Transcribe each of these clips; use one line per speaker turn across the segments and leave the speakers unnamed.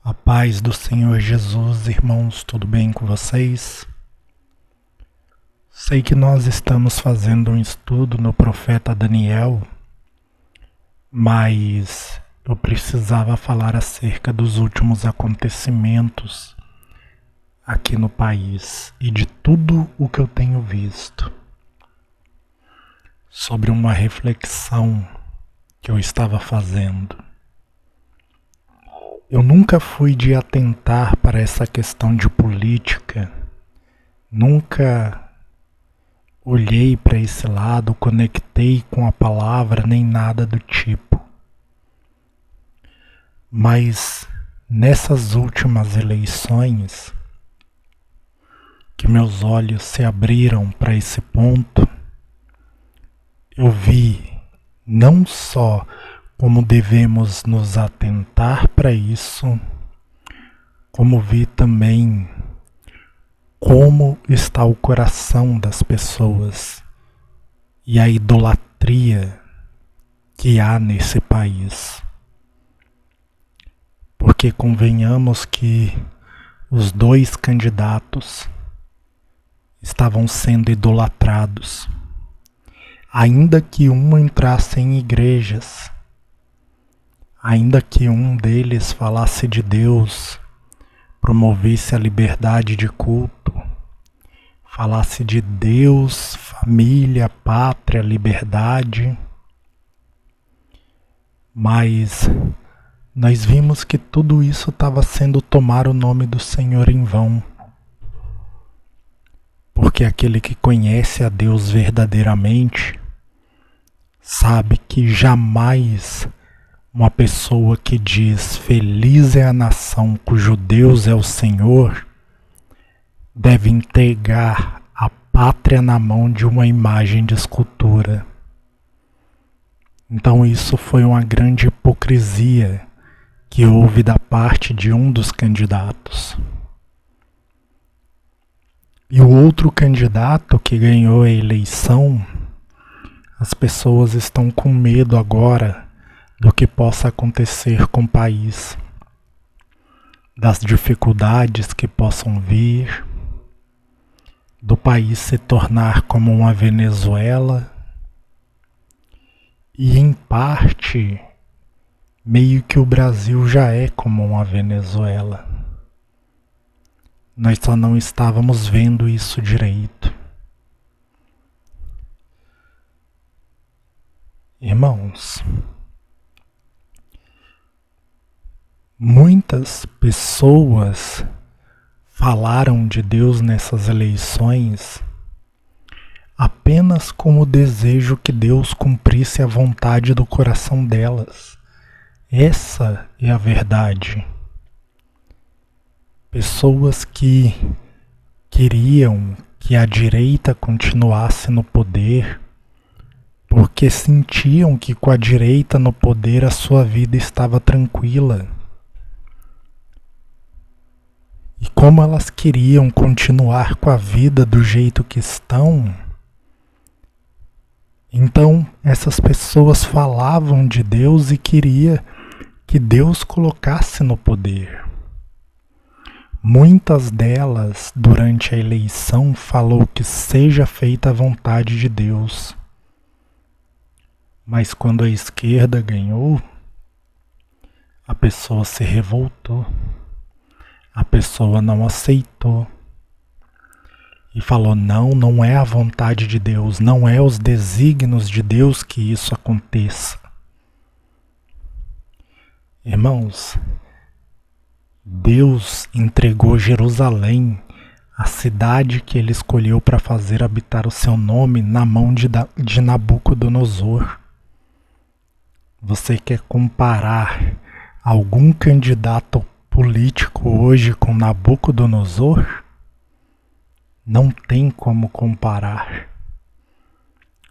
A paz do Senhor Jesus, irmãos, tudo bem com vocês? Sei que nós estamos fazendo um estudo no profeta Daniel, mas eu precisava falar acerca dos últimos acontecimentos aqui no país e de tudo o que eu tenho visto. Sobre uma reflexão que eu estava fazendo. Eu nunca fui de atentar para essa questão de política, nunca olhei para esse lado, conectei com a palavra, nem nada do tipo. Mas nessas últimas eleições, que meus olhos se abriram para esse ponto, eu vi não só como devemos nos atentar para isso, como vi também como está o coração das pessoas e a idolatria que há nesse país. Porque convenhamos que os dois candidatos estavam sendo idolatrados, ainda que um entrasse em igrejas, ainda que um deles falasse de Deus, promovesse a liberdade de culto, falasse de Deus, família, pátria, liberdade, mas nós vimos que tudo isso estava sendo tomar o nome do Senhor em vão. Porque aquele que conhece a Deus verdadeiramente sabe que jamais uma pessoa que diz feliz é a nação cujo Deus é o Senhor deve entregar a pátria na mão de uma imagem de escultura. Então isso foi uma grande hipocrisia que houve da parte de um dos candidatos. E o outro candidato que ganhou a eleição, as pessoas estão com medo agora do que possa acontecer com o país, das dificuldades que possam vir, do país se tornar como uma Venezuela e, em parte, meio que o Brasil já é como uma Venezuela. Nós só não estávamos vendo isso direito. Irmãos, muitas pessoas falaram de Deus nessas eleições apenas com o desejo que Deus cumprisse a vontade do coração delas. Essa é a verdade. Pessoas que queriam que a direita continuasse no poder, porque sentiam que com a direita no poder a sua vida estava tranquila. E como elas queriam continuar com a vida do jeito que estão, então essas pessoas falavam de Deus e queria que Deus colocasse no poder. Muitas delas, durante a eleição, falou que seja feita a vontade de Deus. Mas quando a esquerda ganhou, a pessoa se revoltou. A pessoa não aceitou e falou, não é a vontade de Deus, não é os desígnios de Deus que isso aconteça. Irmãos, Deus entregou Jerusalém, a cidade que ele escolheu para fazer habitar o seu nome, na mão de Nabucodonosor. Você quer comparar algum candidato político hoje com Nabucodonosor? Não tem como comparar.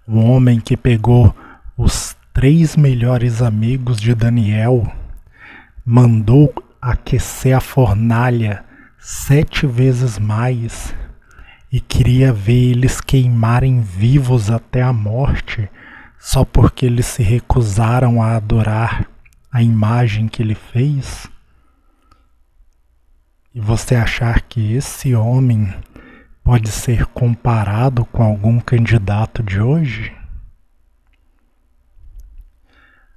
Um homem que pegou os 3 melhores amigos de Daniel, mandou aquecer a fornalha 7 vezes mais e queria ver eles queimarem vivos até a morte, só porque eles se recusaram a adorar a imagem que ele fez. e você achar que esse homem pode ser comparado com algum candidato de hoje?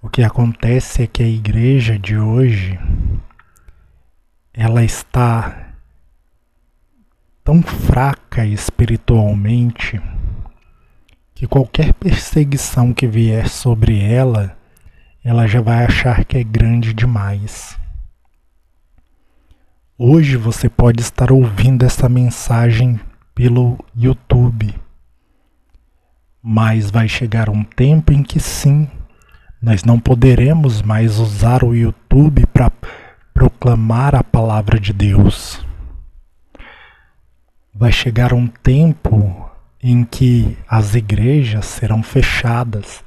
O que acontece é que a igreja de hoje, ela está tão fraca espiritualmente que qualquer perseguição que vier sobre ela, ela já vai achar que é grande demais. Hoje você pode estar ouvindo essa mensagem pelo YouTube, mas vai chegar um tempo em que sim, nós não poderemos mais usar o YouTube para proclamar a palavra de Deus. Vai chegar um tempo em que as igrejas serão fechadas,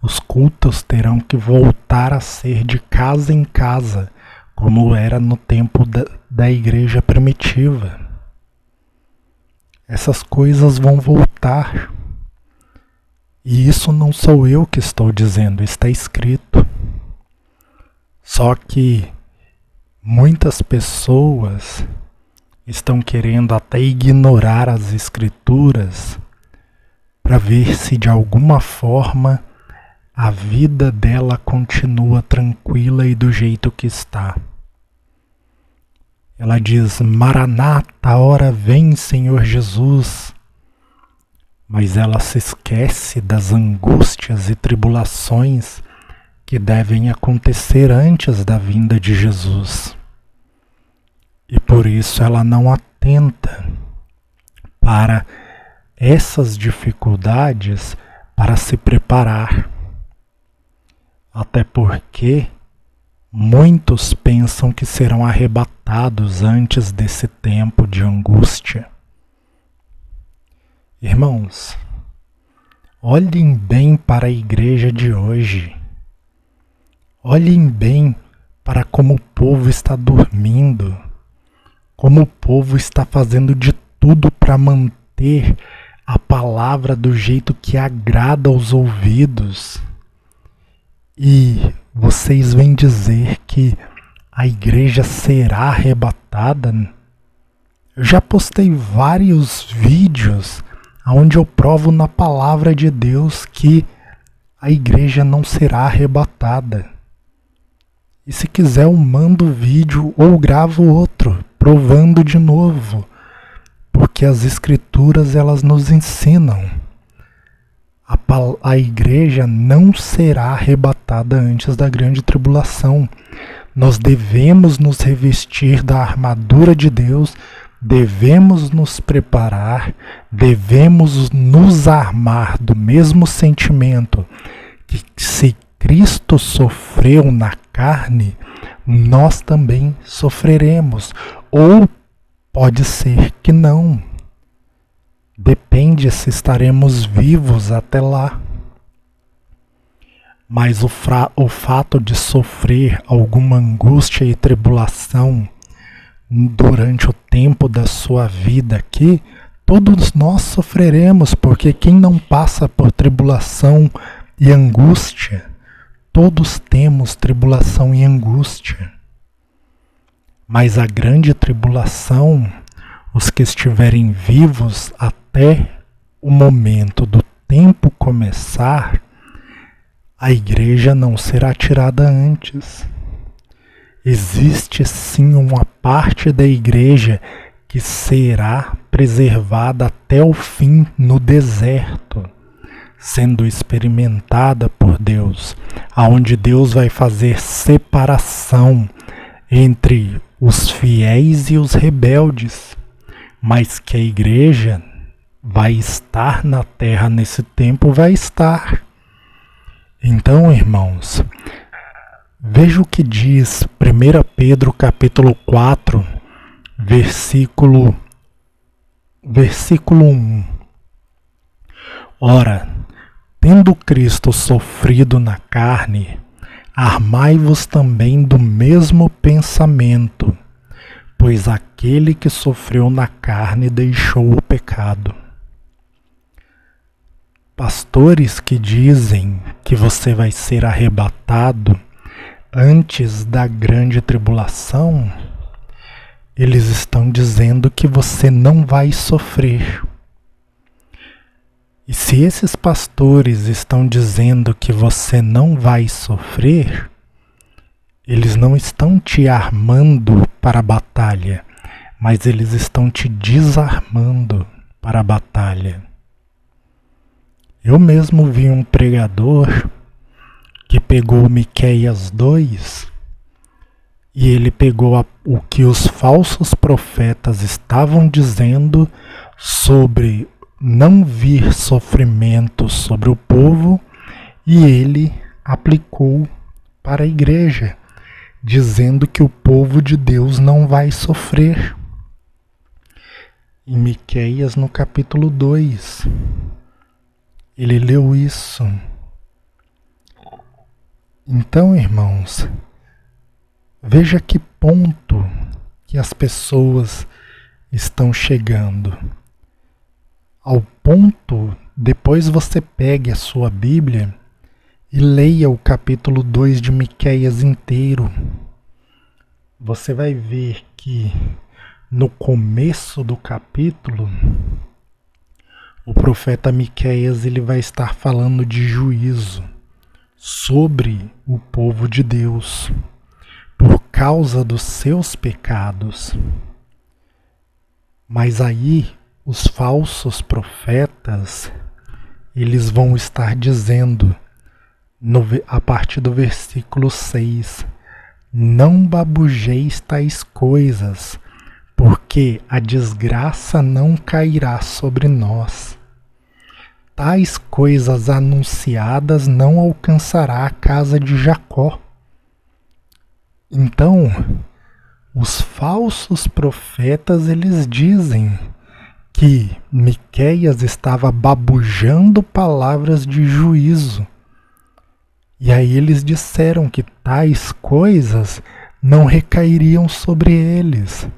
os cultos terão que voltar a ser de casa em casa, como era no tempo da igreja primitiva. Essas coisas vão voltar. E isso não sou eu que estou dizendo, está escrito. Só que muitas pessoas estão querendo até ignorar as escrituras para ver se de alguma forma a vida dela continua tranquila e do jeito que está. Ela diz: Maranata, a hora vem, Senhor Jesus. Mas ela se esquece das angústias e tribulações que devem acontecer antes da vinda de Jesus. E por isso ela não atenta para essas dificuldades para se preparar. Até porque muitos pensam que serão arrebatados antes desse tempo de angústia. Irmãos, olhem bem para a igreja de hoje. Olhem bem para como o povo está dormindo, como o povo está fazendo de tudo para manter a palavra do jeito que agrada aos ouvidos. E vocês vêm dizer que a igreja será arrebatada? Eu já postei vários vídeos onde eu provo na palavra de Deus que a igreja não será arrebatada. E se quiser eu mando o vídeo ou gravo outro, provando de novo. Porque as escrituras elas nos ensinam. A igreja não será arrebatada antes da grande tribulação. Nós devemos nos revestir da armadura de Deus, devemos nos preparar, devemos nos armar do mesmo sentimento que se Cristo sofreu na carne, nós também sofreremos. Ou pode ser que não. Depende se estaremos vivos até lá. Mas o fato de sofrer alguma angústia e tribulação durante o tempo da sua vida aqui, todos nós sofreremos, porque quem não passa por tribulação e angústia, todos temos tribulação e angústia. Mas a grande tribulação, os que estiverem vivos até o momento do tempo começar, a igreja não será tirada antes. Existe sim uma parte da igreja que será preservada até o fim no deserto, sendo experimentada por Deus, aonde Deus vai fazer separação entre os fiéis e os rebeldes, mas que a igreja vai estar na terra nesse tempo, vai estar. Então, irmãos, veja o que diz 1 Pedro capítulo 4, versículo 1. Ora, tendo Cristo sofrido na carne, armai-vos também do mesmo pensamento, pois aquele que sofreu na carne deixou o pecado. Pastores que dizem que você vai ser arrebatado antes da grande tribulação, eles estão dizendo que você não vai sofrer. E se esses pastores estão dizendo que você não vai sofrer, eles não estão te armando para a batalha, mas eles estão te desarmando para a batalha. Eu mesmo vi um pregador que pegou Miqueias 2 e ele pegou o que os falsos profetas estavam dizendo sobre não vir sofrimento sobre o povo e ele aplicou para a igreja, dizendo que o povo de Deus não vai sofrer. Em Miqueias, no capítulo 2, ele leu isso. Então, irmãos, veja que ponto que as pessoas estão chegando. Ao ponto, depois você pegue a sua Bíblia e leia o capítulo 2 de Miqueias inteiro. Você vai ver que no começo do capítulo, o profeta Miqueias ele vai estar falando de juízo sobre o povo de Deus por causa dos seus pecados. Mas aí os falsos profetas, eles vão estar dizendo, a partir do versículo 6, não babujeis tais coisas, porque a desgraça não cairá sobre nós. Tais coisas anunciadas não alcançará a casa de Jacó. Então, os falsos profetas, eles dizem que Miqueias estava babujando palavras de juízo. E aí eles disseram que tais coisas não recairiam sobre eles.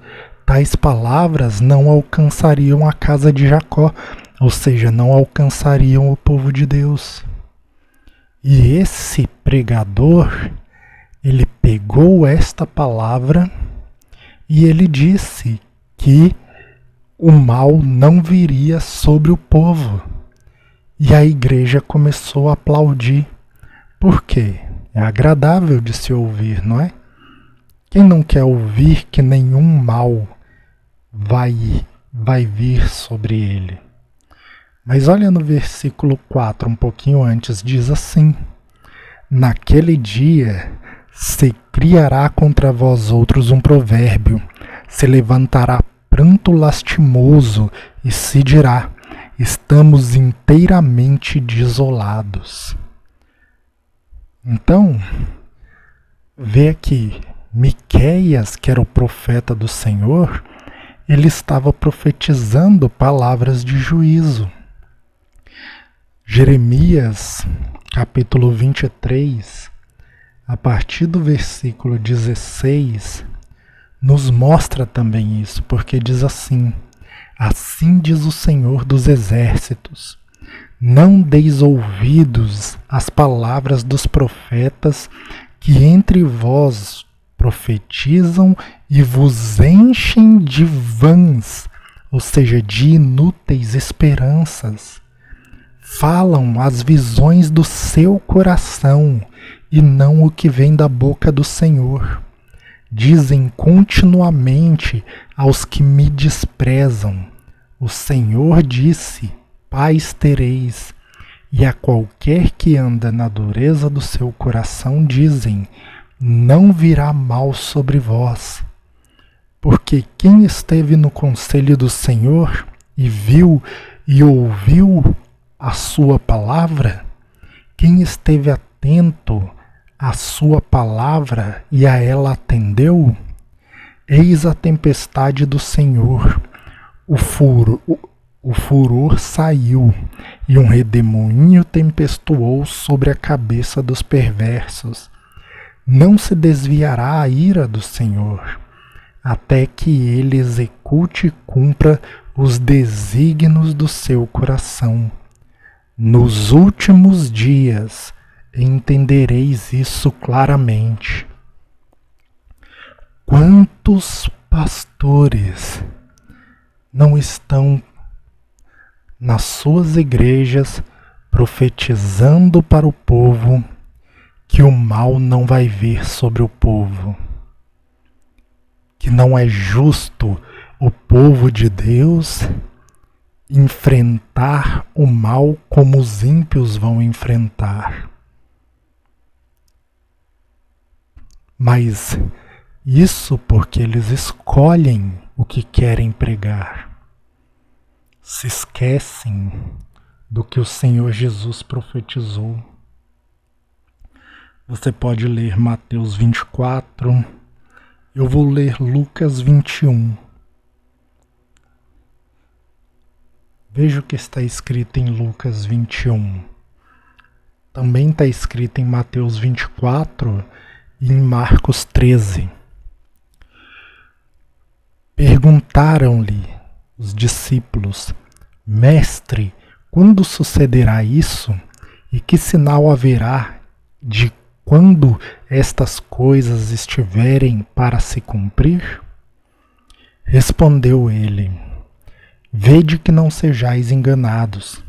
Tais palavras não alcançariam a casa de Jacó, ou seja, não alcançariam o povo de Deus. E esse pregador, ele pegou esta palavra e ele disse que o mal não viria sobre o povo. E a igreja começou a aplaudir. Por quê? É agradável de se ouvir, não é? Quem não quer ouvir que nenhum mal vai vir sobre ele? Mas olha no versículo 4, um pouquinho antes, diz assim: naquele dia se criará contra vós outros um provérbio, se levantará pranto lastimoso e se dirá: estamos inteiramente desolados. Então, vê aqui, Miqueias, que era o profeta do Senhor, ele estava profetizando palavras de juízo. Jeremias, capítulo 23, a partir do versículo 16, nos mostra também isso, porque diz assim: assim diz o Senhor dos Exércitos, não deis ouvidos às palavras dos profetas que entre vós profetizam e vos enchem de vãs, ou seja, de inúteis esperanças. Falam as visões do seu coração e não o que vem da boca do Senhor. Dizem continuamente aos que me desprezam: o Senhor disse, paz tereis. E a qualquer que anda na dureza do seu coração dizem: não virá mal sobre vós. Porque quem esteve no conselho do Senhor e viu e ouviu a sua palavra, quem esteve atento à sua palavra e a ela atendeu, eis a tempestade do Senhor, o furor saiu e um redemoinho tempestuou sobre a cabeça dos perversos. Não se desviará a ira do Senhor, até que ele execute e cumpra os desígnios do seu coração. Nos últimos dias entendereis isso claramente. Quantos pastores não estão nas suas igrejas profetizando para o povo que o mal não vai vir sobre o povo, que não é justo o povo de Deus enfrentar o mal como os ímpios vão enfrentar. Mas isso porque eles escolhem o que querem pregar. Se esquecem do que o Senhor Jesus profetizou. Você pode ler Mateus 24, eu vou ler Lucas 21. Veja o que está escrito em Lucas 21. Também está escrito em Mateus 24 e em Marcos 13. Perguntaram-lhe os discípulos: Mestre, quando sucederá isso? E que sinal haverá de quando estas coisas estiverem para se cumprir? Respondeu ele: Vede que não sejais enganados,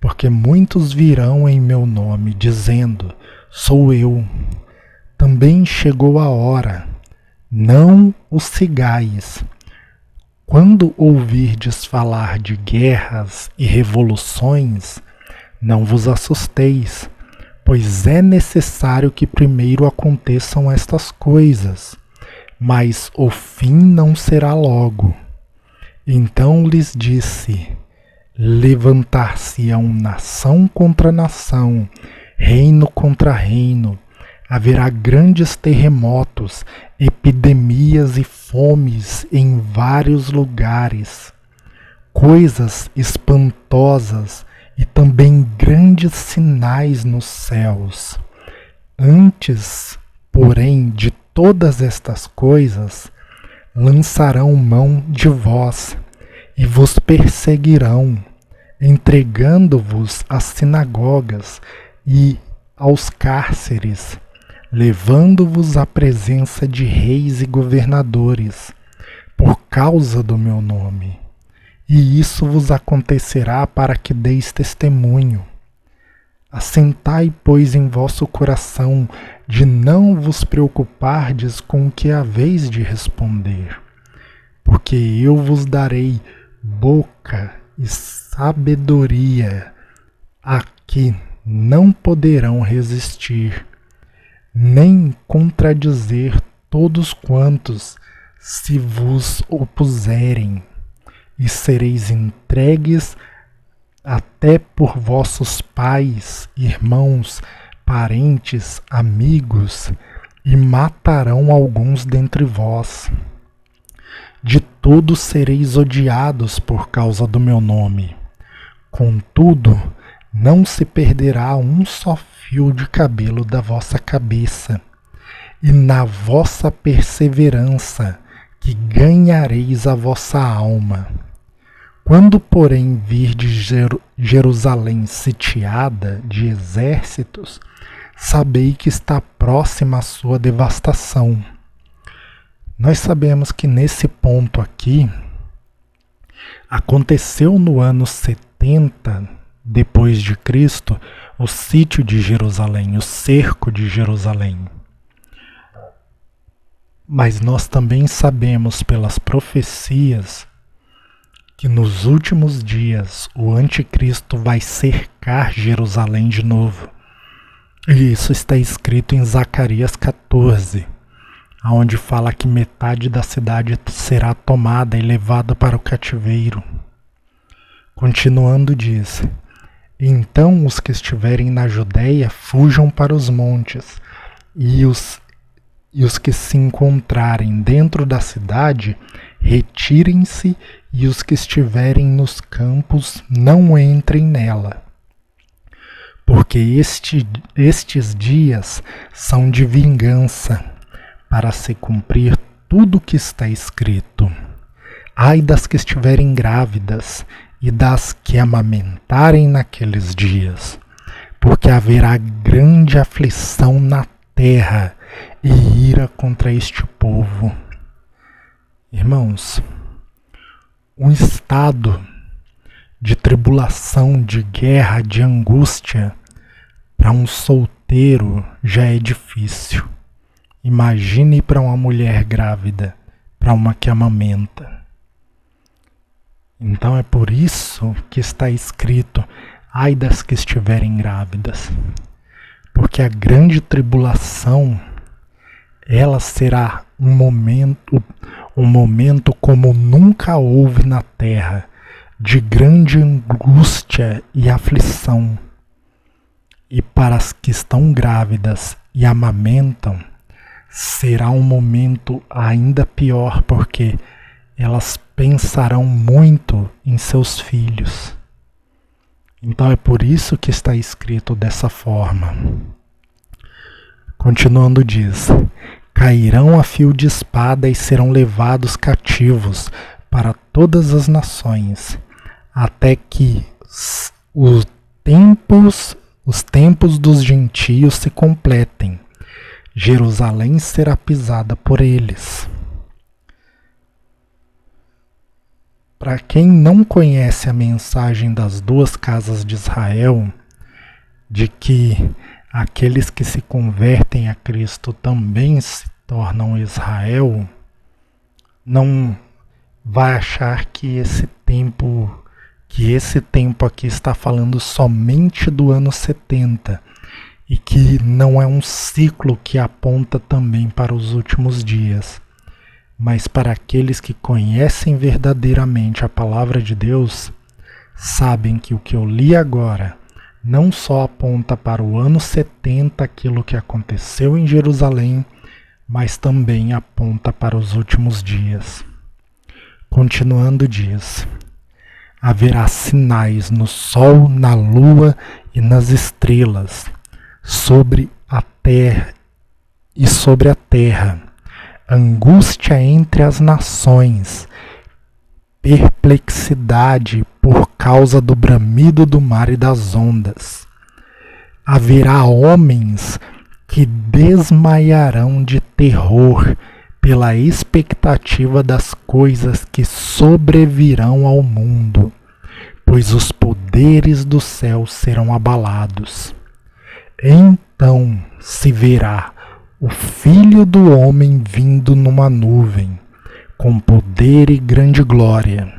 porque muitos virão em meu nome, dizendo: Sou eu. Também chegou a hora. Não os sigais. Quando ouvirdes falar de guerras e revoluções, não vos assusteis, pois é necessário que primeiro aconteçam estas coisas, mas o fim não será logo. Então lhes disse: Levantar-se-ão nação contra nação, reino contra reino. Haverá grandes terremotos, epidemias e fomes em vários lugares, coisas espantosas e também grandes sinais nos céus. Antes, porém, de todas estas coisas, lançarão mão de vós e vos perseguirão, entregando-vos às sinagogas e aos cárceres, levando-vos à presença de reis e governadores, por causa do meu nome. E isso vos acontecerá para que deis testemunho. Assentai, pois, em vosso coração de não vos preocupardes com o que haveis de responder, porque eu vos darei boca e sabedoria a que não poderão resistir, nem contradizer todos quantos se vos opuserem, e sereis entregues até por vossos pais, irmãos, parentes, amigos, e matarão alguns dentre vós. De todos sereis odiados por causa do meu nome. Contudo, não se perderá um só fio de cabelo da vossa cabeça, e na vossa perseverança que ganhareis a vossa alma. Quando, porém, virdes Jerusalém sitiada de exércitos, sabei que está próxima a sua devastação. Nós sabemos que nesse ponto aqui, aconteceu no ano 70 depois de Cristo, o sítio de Jerusalém, o cerco de Jerusalém. Mas nós também sabemos pelas profecias que nos últimos dias o anticristo vai cercar Jerusalém de novo. E isso está escrito em Zacarias 14, onde fala que metade da cidade será tomada e levada para o cativeiro. Continuando diz: Então os que estiverem na Judéia fujam para os montes, e os que se encontrarem dentro da cidade retirem-se, e os que estiverem nos campos não entrem nela. Porque estes dias são de vingança, para se cumprir tudo o que está escrito. Ai das que estiverem grávidas e das que amamentarem naqueles dias, porque haverá grande aflição na terra e ira contra este povo. Irmãos, um estado de tribulação, de guerra, de angústia, para um solteiro já é difícil. Imagine para uma mulher grávida, para uma que amamenta. Então é por isso que está escrito: ai das que estiverem grávidas. Porque a grande tribulação, ela será um momento como nunca houve na terra, de grande angústia e aflição. E para as que estão grávidas e amamentam, será um momento ainda pior, porque elas pensarão muito em seus filhos. Então é por isso que está escrito dessa forma. Continuando diz: cairão a fio de espada e serão levados cativos para todas as nações, até que os tempos dos gentios se completem. Jerusalém será pisada por eles. Para quem não conhece a mensagem das duas casas de Israel, de que aqueles que se convertem a Cristo também se tornam Israel, não vai achar que esse tempo aqui está falando somente do ano 70 e que não é um ciclo que aponta também para os últimos dias. Mas para aqueles que conhecem verdadeiramente a palavra de Deus, sabem que o que eu li agora não só aponta para o ano 70, aquilo que aconteceu em Jerusalém, mas também aponta para os últimos dias. Continuando diz: haverá sinais no sol, na lua e nas estrelas, sobre a terra, angústia entre as nações, perplexidade por causa do bramido do mar e das ondas. Haverá homens que desmaiarão de terror pela expectativa das coisas que sobrevirão ao mundo, pois os poderes do céu serão abalados. Então se verá o Filho do Homem vindo numa nuvem, com poder e grande glória.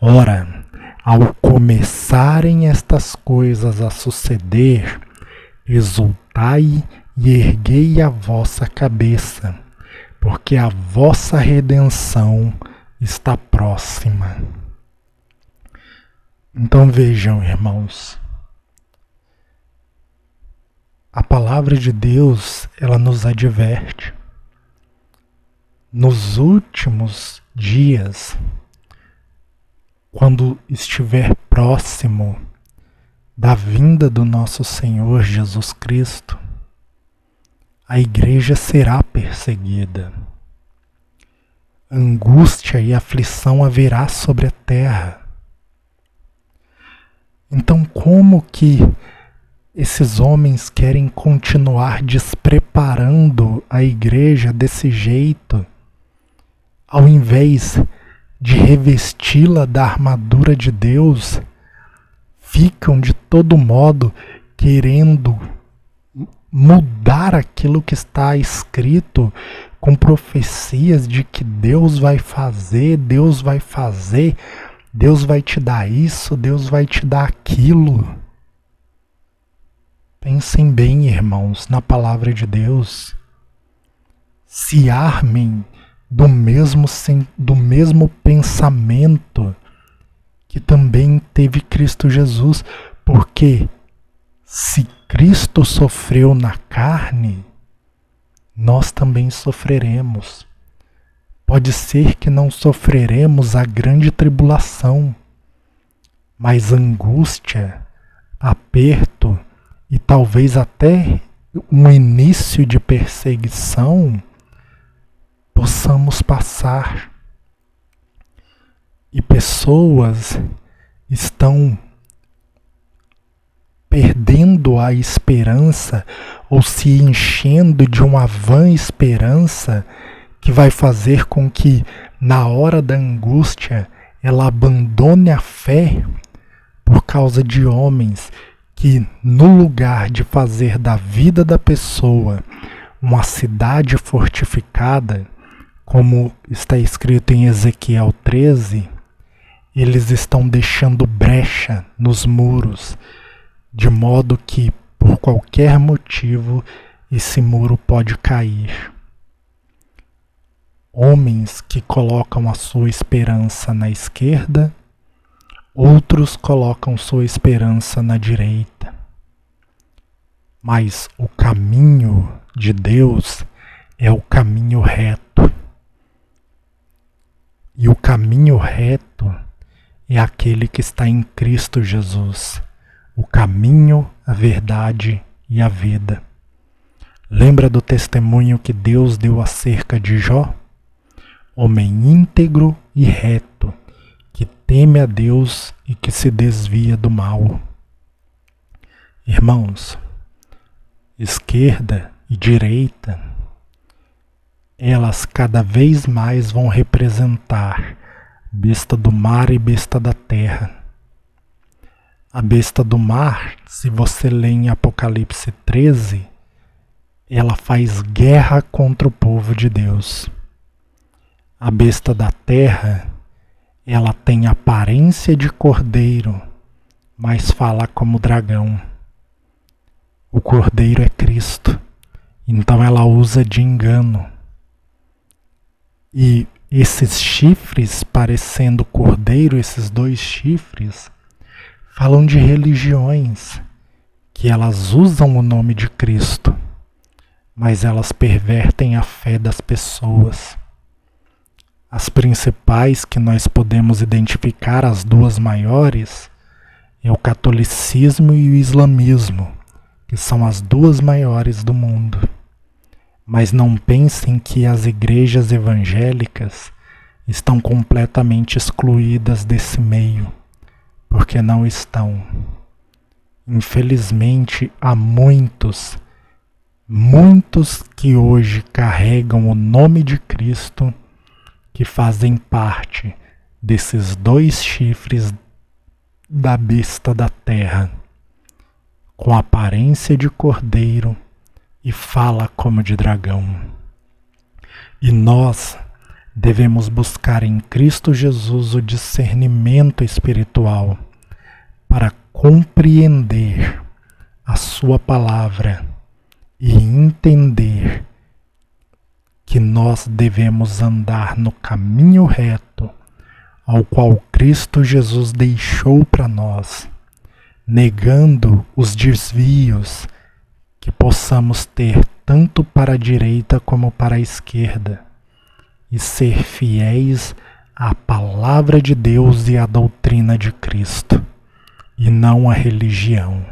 Ora, ao começarem estas coisas a suceder, exultai e erguei a vossa cabeça, porque a vossa redenção está próxima. Então vejam, irmãos, a palavra de Deus, ela nos adverte. Nos últimos dias, quando estiver próximo da vinda do nosso Senhor Jesus Cristo, a igreja será perseguida. Angústia e aflição haverá sobre a terra. Então, como que esses homens querem continuar despreparando a igreja desse jeito, ao invés de revesti-la da armadura de Deus? Ficam de todo modo querendo mudar aquilo que está escrito com profecias de que Deus vai fazer, Deus vai te dar isso, Deus vai te dar aquilo. Pensem bem, irmãos, na palavra de Deus. Se armem do mesmo pensamento que também teve Cristo Jesus, porque se Cristo sofreu na carne, nós também sofreremos. Pode ser que não sofreremos a grande tribulação, mas angústia, aperto e talvez até um início de perseguição possamos passar. E pessoas estão perdendo a esperança ou se enchendo de uma vã esperança que vai fazer com que, na hora da angústia, ela abandone a fé por causa de homens que, no lugar de fazer da vida da pessoa uma cidade fortificada, como está escrito em Ezequiel 13, eles estão deixando brecha nos muros, de modo que, por qualquer motivo, esse muro pode cair. Homens que colocam a sua esperança na esquerda, outros colocam sua esperança na direita. Mas o caminho de Deus é o caminho reto. E o caminho reto é aquele que está em Cristo Jesus, o caminho, a verdade e a vida. Lembra do testemunho que Deus deu acerca de Jó? Homem íntegro e reto, que teme a Deus e que se desvia do mal. Irmãos, esquerda e direita, elas cada vez mais vão representar besta do mar e besta da terra. A besta do mar, se você lê em Apocalipse 13, ela faz guerra contra o povo de Deus. A besta da terra, ela tem aparência de cordeiro, mas fala como dragão. O cordeiro é Cristo, então ela usa de engano. E esses chifres parecendo cordeiro, esses dois chifres, falam de religiões, que elas usam o nome de Cristo, mas elas pervertem a fé das pessoas. As principais que nós podemos identificar, as duas maiores, é o catolicismo e o islamismo, que são as duas maiores do mundo. Mas não pensem que as igrejas evangélicas estão completamente excluídas desse meio, porque não estão. Infelizmente, há muitos que hoje carregam o nome de Cristo, que fazem parte desses dois chifres da besta da terra, com aparência de cordeiro e fala como de dragão. E nós devemos buscar em Cristo Jesus o discernimento espiritual para compreender a sua palavra e entender que nós devemos andar no caminho reto ao qual Cristo Jesus deixou para nós, negando os desvios que possamos ter tanto para a direita como para a esquerda, e ser fiéis à palavra de Deus e à doutrina de Cristo, e não à religião.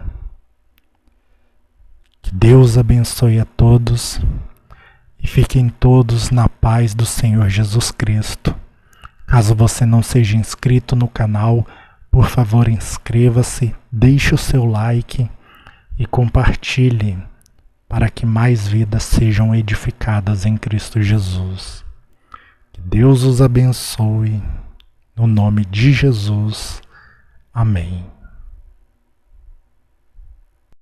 Que Deus abençoe a todos e fiquem todos na paz do Senhor Jesus Cristo. Caso você não seja inscrito no canal, por favor inscreva-se, deixe o seu like e compartilhe para que mais vidas sejam edificadas em Cristo Jesus. Que Deus os abençoe, no nome de Jesus. Amém.